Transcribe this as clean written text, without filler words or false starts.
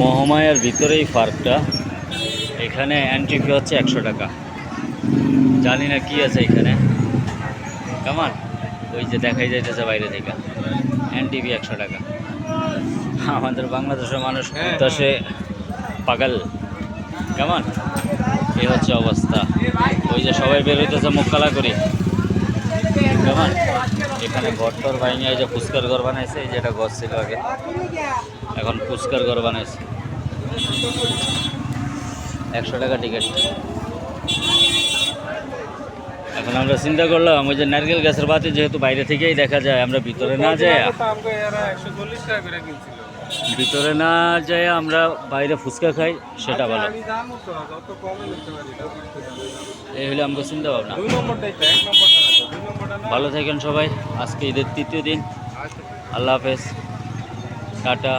মহামায়ার ভিতরেই পার্কটা। এখানে এন্ট্রি ফি হচ্ছে 100 টাকা। জানি না কি আছে এখানে। কেমন ওই যে দেখাই যাইতেছে বাইরে থেকে, এন্ট্রি ফি 100 টাকা। আমাদের বাংলাদেশের মানুষ দশে পাগল। কেমন এই হচ্ছে অবস্থা। ওই যে সবাই বেরোইতেছে মুখ কালা করি। কেমন এখানে ঘরটর ভাঙে এই যে ফুচকার ঘর বানাইছে। এই যে এটা ঘর ছিল আগে, এখন ফুচকার ঘর বানাইছে। 100 টাকা টিকিট। এখন আমরা চিন্তা করলাম ওই যে নারকেল গাছের বাতি যেহেতু বাইরে থেকেই দেখা যায়, আমরা ভিতরে না যাই, ভিতরে না যাই আমরা বাইরে ফুচকা খাই, সেটা ভালো। এই হলে আমাকে চিন্তা ভাবনা। ভালো থাকেন সবাই। আজকে ঈদের তৃতীয় দিন। আল্লাহ হাফেজ, টাটা।